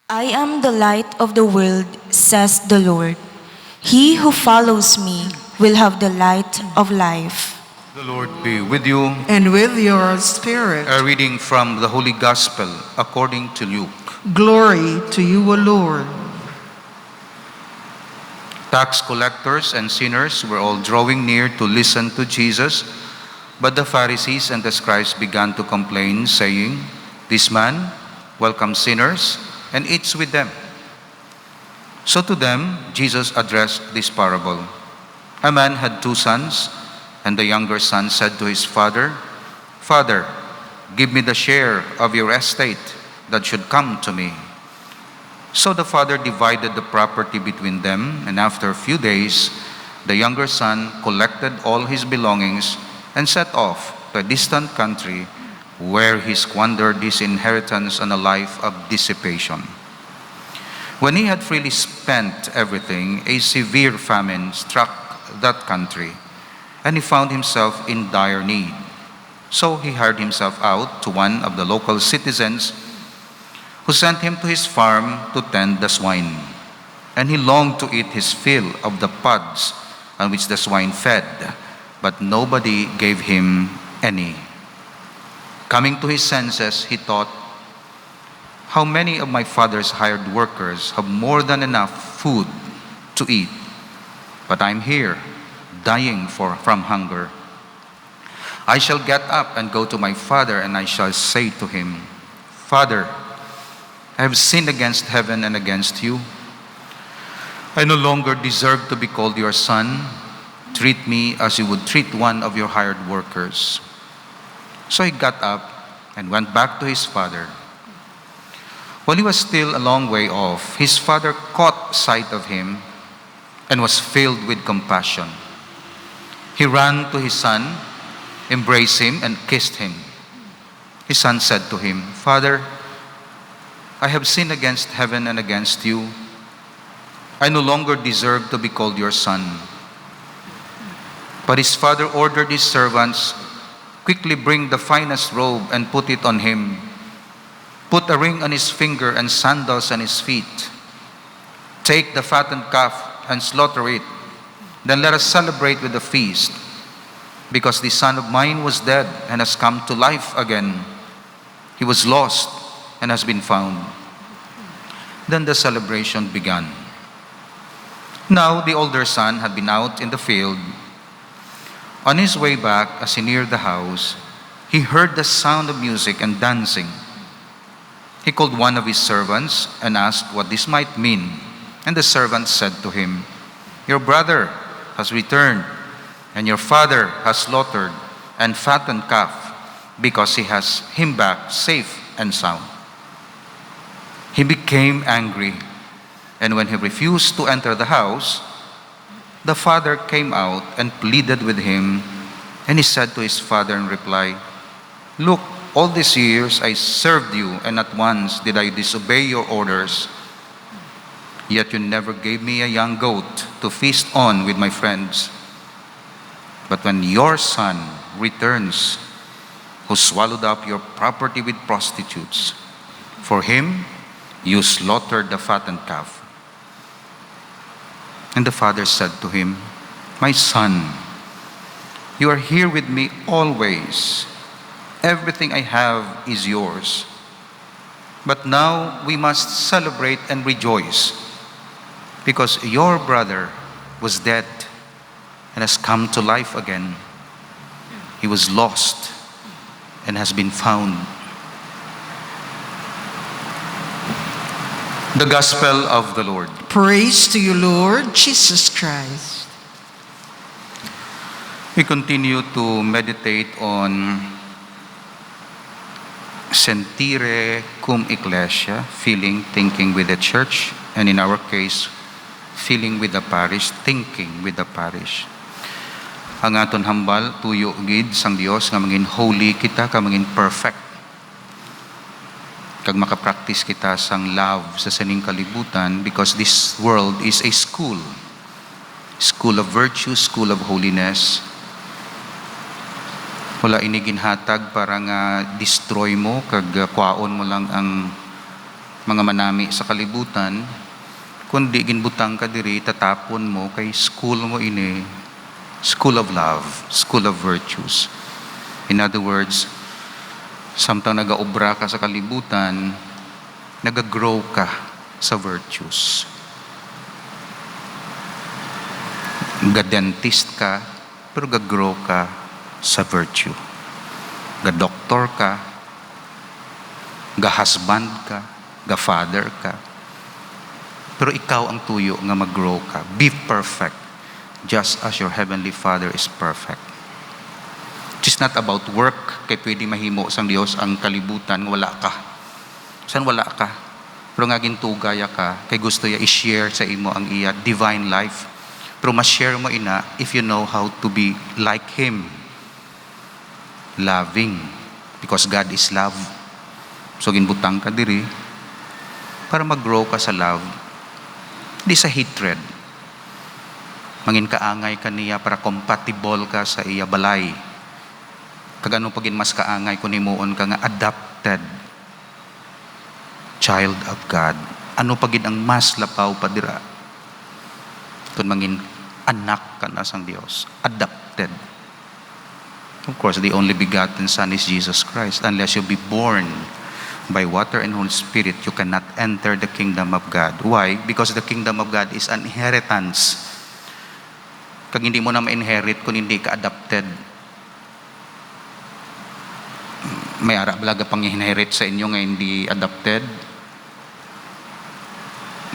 I am the light of the world, says the Lord. He who follows me will have the light of life. The Lord be with you. And with your spirit. A reading from the Holy Gospel according to Luke. Glory to you, O Lord. Tax collectors and sinners were all drawing near to listen to Jesus, but the Pharisees and the scribes began to complain, saying, "This man welcomes sinners and eats with them." So to them, Jesus addressed this parable. A man had 2 sons, and the younger son said to his father, "Father, give me the share of your estate that should come to me." So the father divided the property between them, and after a few days, the younger son collected all his belongings and set off to a distant country where he squandered his inheritance on a life of dissipation. When he had freely spent everything, a severe famine struck that country, and he found himself in dire need. So he hired himself out to one of the local citizens, who sent him to his farm to tend the swine. And he longed to eat his fill of the pods on which the swine fed, but nobody gave him any. Coming to his senses, he thought, "How many of my father's hired workers have more than enough food to eat, but I'm here, dying from hunger. I shall get up and go to my father, and I shall say to him, 'Father, I have sinned against heaven and against you. I no longer deserve to be called your son. Treat me as you would treat one of your hired workers.' So he got up and went back to his father. While he was still a long way off, his father caught sight of him and was filled with compassion. He ran to his son, embraced him, and kissed him. His son said to him, 'Father, I have sinned against heaven and against you. I no longer deserve to be called your son.' But his father ordered his servants, 'Quickly bring the finest robe and put it on him. Put a ring on his finger and sandals on his feet. Take the fattened calf and slaughter it. Then let us celebrate with a feast. Because this son of mine was dead and has come to life again. He was lost and has been found.' Then the celebration began. Now the older son had been out in the field. On his way back, as he neared the house, he heard the sound of music and dancing. He called one of his servants and asked what this might mean. And the servant said to him, 'Your brother has returned, and your father has slaughtered and fattened calf, because he has him back safe and sound.' He became angry, and when he refused to enter the house, the father came out and pleaded with him, and he said to his father in reply, 'Look, all these years I served you, and not once did I disobey your orders. Yet you never gave me a young goat to feast on with my friends. But when your son returns, who swallowed up your property with prostitutes, for him you slaughtered the fattened calf.' And the father said to him, 'My son, you are here with me always. Everything I have is yours. But now we must celebrate and rejoice, because your brother was dead and has come to life again. He was lost and has been found.'" The Gospel of the Lord. Praise to you, Lord Jesus Christ. We continue to meditate on sentire cum ecclesia, feeling, thinking with the church, and in our case, feeling with the parish, thinking with the parish. Ang aton hambal, tuyo gid sang Dios nga mangin holy kita, ka mangin perfect. Kag makapractice kita sang love sa saning kalibutan, because this world is a school. School of virtue, school of holiness. Wala ini ginhatag para nga destroy mo, kag kwaon mo lang ang mga manami sa kalibutan, kundi ginbutang ka diri, tatapon mo kay school mo ini, school of love, school of virtues. In other words, samtang nagaobra ka sa kalibutan, nagagrow ka sa virtues. Ga-dentist ka, pero gagrow ka sa virtue. Ga-doktor ka, ga-husband ka, ga-father ka. Pero ikaw ang tuyo nga mag-grow ka. Be perfect, just as your heavenly Father is perfect. It is not about work, kay pwede mahimo sang Dios ang kalibutan, wala ka. San wala ka? Pero nga gintugaya ka, kay gusto ya i-share sa imo ang iya divine life. Pero ma-share mo ina if you know how to be like Him. Loving. Because God is love. So ginbutang ka diri para mag-grow ka sa love. Di sa hatred. Mangin kaangay ka niya para compatible ka sa iya balay. Kagano pagin mas kaangay kung himuon ka nga adopted child of God. Ano pagin ang mas lapaw pa dira? Kung mangin anak ka na sang Dios. Adopted. Of course, the only begotten Son is Jesus Christ. Unless you be born by water and Holy Spirit, you cannot enter the kingdom of God. Why? Because the kingdom of God is an inheritance. Kag hindi mo na ma-inherit kung hindi ka adopted. May arablaga pang inherit sa inyo nga hindi adopted.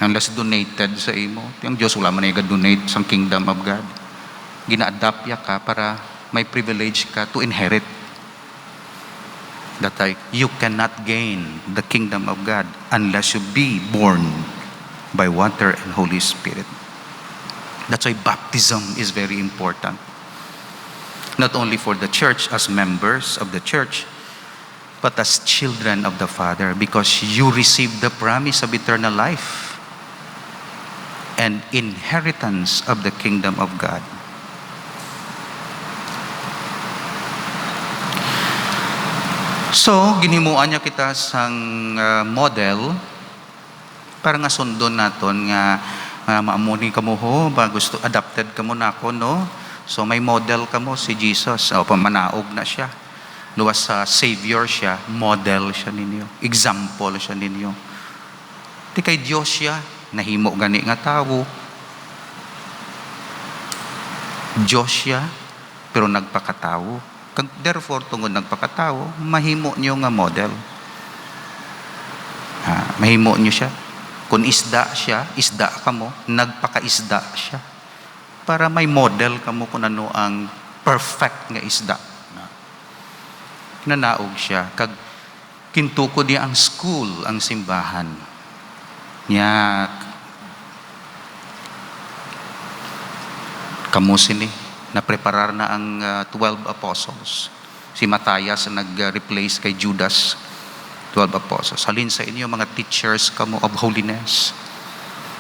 Unless donated sa imo. Yung Diyos wala man na donate sa kingdom of God. Gina-adopt ya ka para may privilege ka to inherit. That you cannot gain the kingdom of God unless you be born by water and Holy Spirit. That's why baptism is very important. Not only for the church as members of the church, but as children of the Father, because you receive the promise of eternal life and inheritance of the kingdom of God. So, ginimuan niya kita sang model para nga sundon naton nga maamuni ka mo ho, ba gusto adopted ka mo na ako, no? So, may model ka mo si Jesus. O, pamanaog na siya. Luwas sa Savior siya, model siya ninyo. Example siya ninyo. Di kay Diyos siya, nahimo gani nga tao. Diyos siya, pero nagpakatao. Therefore, tungod nagpakatao, mahimo niyo nga model. Mahimo niyo siya. Kung isda siya, isda ka mo, nagpakaisda siya. Para may model ka mo kung ano ang perfect nga isda. Nanaog siya. Kag kintukod niya ang school, ang simbahan. Niya kamo sini napreparar na ang 12 apostles. Si Matthias nag-replace kay Judas, 12 apostles. Halin sa inyo mga teachers kamo of holiness.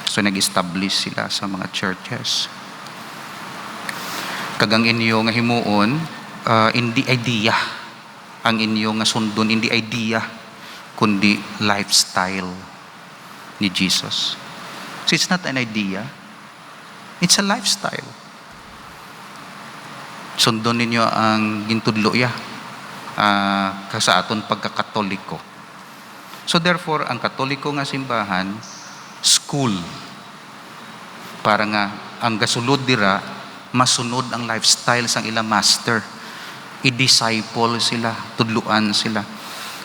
So nag-establish sila sa mga churches. Kagang inyo nga himuon, hindi idea ang inyo nga sundon, hindi idea kundi lifestyle ni Jesus. So it's not an idea, it's a lifestyle. Sundon ninyo ang gintudlo ya sa aton pagkakatoliko. So therefore, ang katoliko nga simbahan, school, para nga ang gasulod dira, masunod ang lifestyle sang ilang master. I-disciple sila, tudluan sila.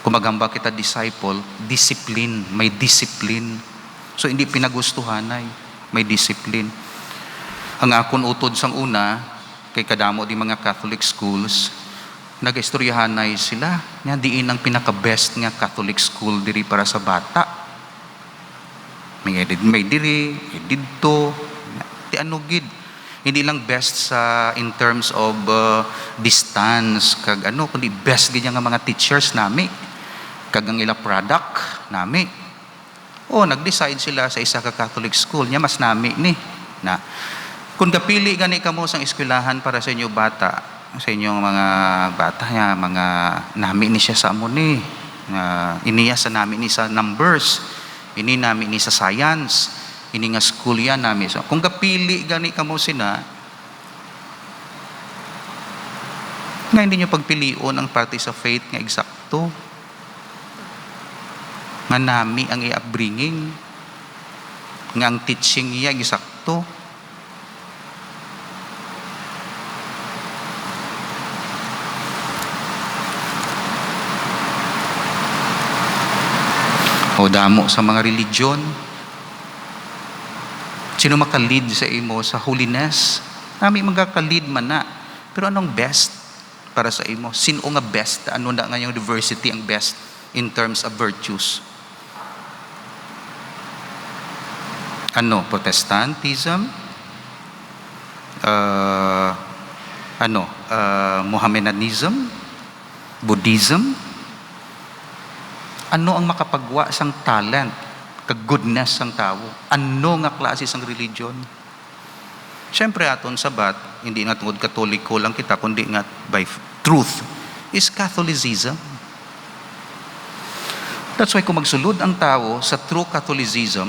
Kung magamba kita disciple, discipline, may discipline. So hindi pinagustuhanay, may discipline. Ang akon utod sang una, kay kadamo di mga Catholic schools, nag-istoryahanay sila. Nga diin ang pinaka-best nga Catholic school diri para sa bata. May diri, may didto, ti ano gid. Hindi lang best sa in terms of distance kag ano, kundi best gid nga mga teachers nami. Kag ang ila product nami. Nag-decide sila sa isa ka Catholic school nya mas nami ni na kung kapili gani kamo sang eskwelahan para sa inyo bata, sa inyong mga bata ya, mga nami ni siya sa amo ni iniya sa nami ni sa numbers, Ini namin ini sa science, ini nga school yan namin. So, kung kapili gani ka mo sina, nga hindi nyo pagpilion ang parte sa faith nga eksakto. Nga nami ang i-upbringing. Nga ang teaching niya eksakto. O damo sa mga religion. Sino makalid sa imo sa holiness? Nami magkakalid man na. Pero anong best para sa imo? Sino nga best? Ano na nga yung diversity ang best in terms of virtues? Ano? Protestantism? Mohammedanism? Buddhism? Ano ang makapagwa sang talent, kag-goodness sang tao? Ano nga klase sang religion? Siyempre aton sabat, hindi nga tungod Katoliko lang kita, kundi nga by truth, is Catholicism. That's why kung magsulod ang tao sa true Catholicism,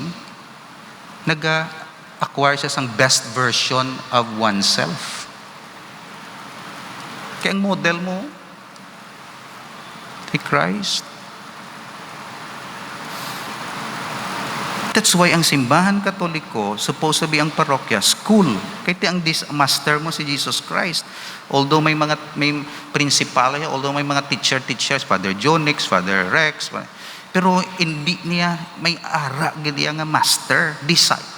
nag-acquire siya sang best version of oneself. Kaya ang model mo, kay Christ. That's why ang simbahan Katoliko, supposed to be ang parokya, school. Kaya ang master mo si Jesus Christ. Although may principal, although may mga teachers, Father Jonix, Father Rex, pero hindi niya may ara gid nga master,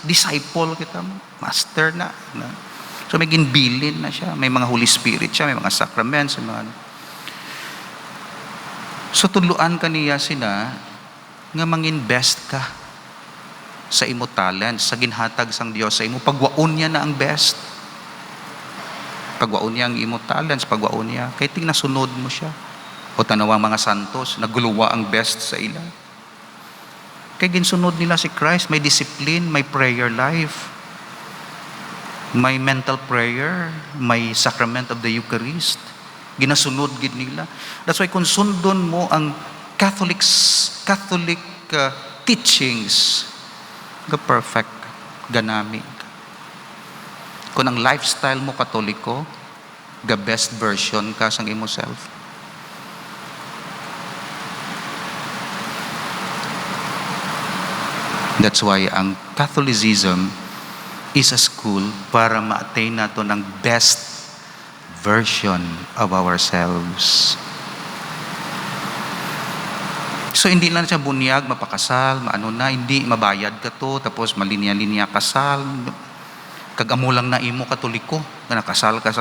disciple kita mo, master na. So may ginbilin na siya, may mga Holy Spirit siya, may mga sacraments, may mga So tuluan kaniya sina nga mangin best ka sa imo talent, sa ginhatag sang Dios sa imo, pagwaon niya na ang best. Pagwaon niya ang imo talents, pagwaon niya, kay ting nasunod mo siya. O tanawang mga santos, naguluwa ang best sa ila. Kay ginsunod nila si Christ, may discipline, may prayer life, may mental prayer, may sacrament of the Eucharist. Ginasunod gid nila. That's why kung sundon mo ang Catholic teachings, perfect ganami. Kung ang lifestyle mo Katoliko, the best version ka sang imo self. That's why ang Catholicism is a school para ma-attain nato ng best version of ourselves. So hindi lang siya bunyag, mapakasal, hindi, mabayad ka to, tapos malinya-linya kasal, kag-amo lang na imo Katoliko, na nakasal ka sa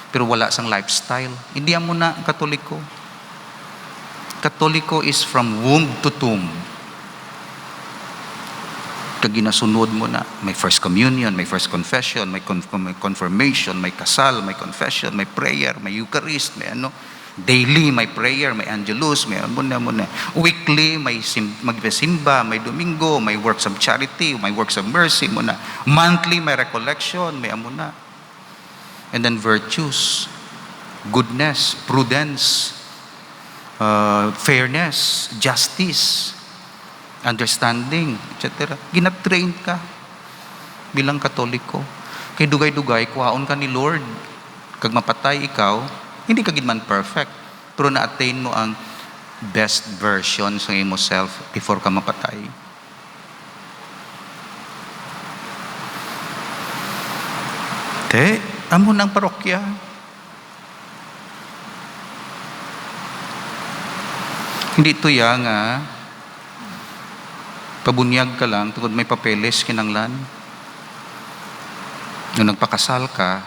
pero wala sang lifestyle. Hindi amo na Katoliko. Katoliko is from womb to tomb. Kag ginasunod mo na, may first communion, may first confession, may confirmation, may kasal, may confession, may prayer, may Eucharist, may daily, may prayer, may angelus, may muna. Weekly, may magsimba, may Domingo, may works of charity, may works of mercy muna. Monthly, may recollection, may amuna. And then virtues, goodness, prudence, fairness, justice, understanding, etc. Ginatrain ka bilang Katoliko. Kay dugay-dugay, kuhaon ka ni Lord. Kag mapatay ikaw, hindi ka gid man perfect, pero na-attain mo ang best version sa imo self before ka mapatay. Amo ng parokya. Hindi ito nga pabunyag ka lang tungod may papeles kinanglan. Nung nagpakasal ka,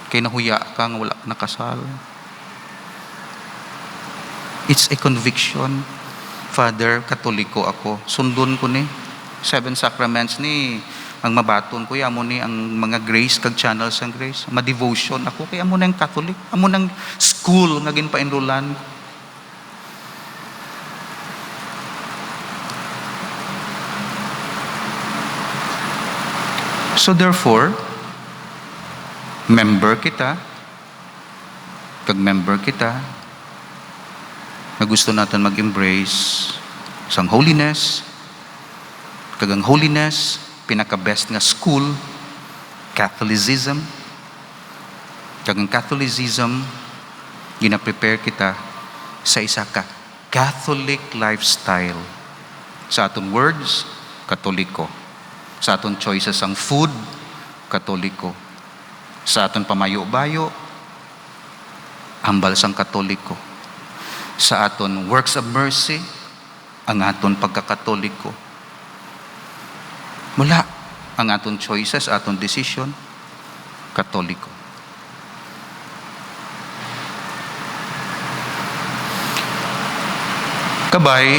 kay nahuya ka nga wala nakasal. It's a conviction. Father, Katoliko ako. Sundon ko ni 7 sacraments ni ang mabaton ko amo ni ang mga grace kag channels ang grace. Ma-devotion ako kay amo nang Catholic. Amo nang school nga ginpa-enrollan. So therefore, member kita, kag member kita, na gusto natin mag-embrace sang holiness, kagang holiness, pinaka-best nga school, Catholicism. Kagang Catholicism, gina-prepare kita sa isa ka Catholic lifestyle. Sa aton words, Katoliko. Sa aton choices ang food, Katoliko. Sa aton pamayo-bayo, hambal sang Katoliko. Sa aton works of mercy, ang aton pagkakatoliko. Mula ang aton choices, aton decision, Katoliko. Kabay,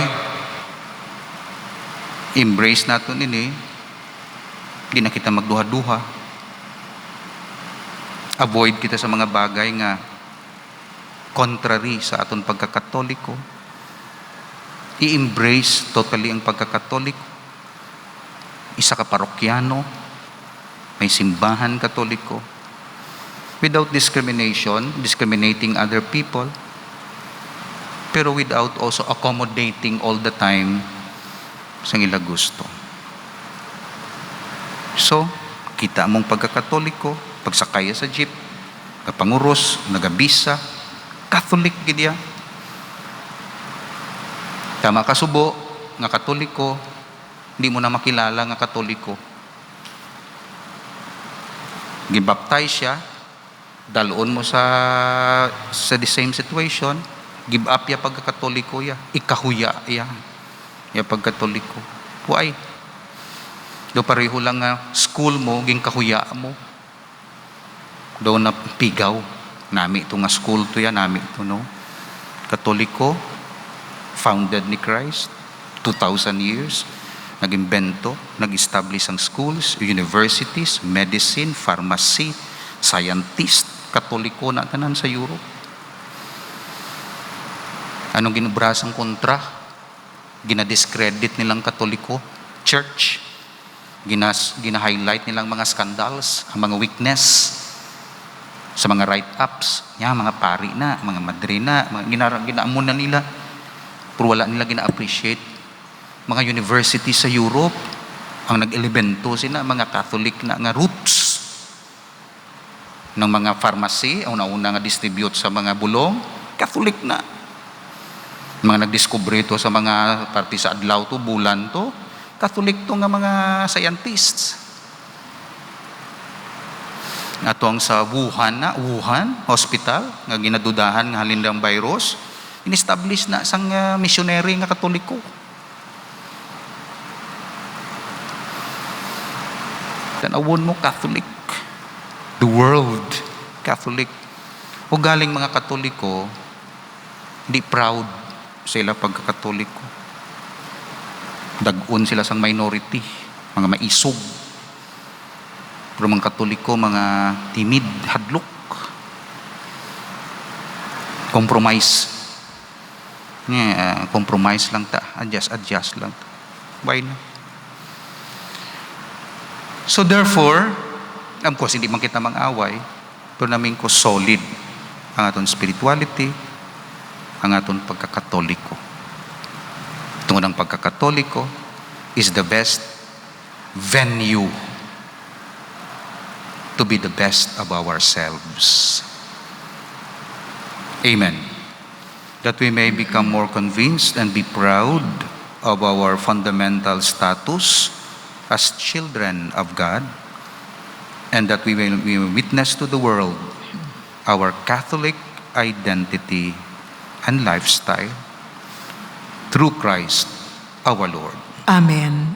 embrace natin ini, hindi na kita magduha-duha. Avoid kita sa mga bagay nga contrary sa aton pagkakatoliko. I-embrace totally ang pagkakatoliko. Isa ka parokyano, may simbahan katoliko, without discrimination, discriminating other people, pero without also accommodating all the time sa ila gusto. So, kita mong pagkakatoliko, pagsakaya sa jeep, kapanguros, nagabisa, Catholic gidya. Tama kasubo, nga katoliko, hindi mo na makilala nga katoliko. Gibaptize siya, dalon mo sa the same situation, give up ya pagkakatoliko ya, ikahuya ya pagkatoliko. Why? Do pareho lang nga school mo, ging kahuya mo. Do na pigaw. Nami ito nga school to ya, nami ito no. Katoliko, founded ni Christ, 2,000 years, nag-imbento, nag-establish ang schools, universities, medicine, pharmacy, scientist, Katoliko na tanan sa Europe. Anong ginubrasang kontra? Ginadiscredit nilang Katoliko Church. Gina-highlight nilang mga scandals, ang mga weakness sa mga write-ups. Mga pari na, mga madre na, ginaamon na nila. Pero wala nila gina-appreciate. Mga university sa Europe, ang nag-elemento sila, mga Catholic na nga roots ng mga pharmacy, ang nauna nga distribute sa mga bulong, Catholic na. Mga nagdiskubre ito sa mga party sa adlaw to, bulan to, Catholic to nga mga scientists. Atong sa Wuhan hospital, nga ginadudahan nga halindang virus, in-establish na sang missionary nga Katoliko. Tanawon mo Catholic. The world Catholic. O galing mga Katoliko, hindi proud sila pagkakatoliko. Dagun sila sa minority, mga maisog. Pero mga Katoliko, mga timid, hadlok. Compromise. Compromise lang ta. Adjust lang ta. Why na? So therefore, of course, hindi man kita mang-away, pero namin ko solid ang aton spirituality, ang aton pagkakatoliko. Tungod ang pagkakatoliko is the best venue to be the best of ourselves. Amen. That we may become more convinced and be proud of our fundamental status as children of God, and that we will witness to the world our Catholic identity and lifestyle through Christ our Lord. Amen.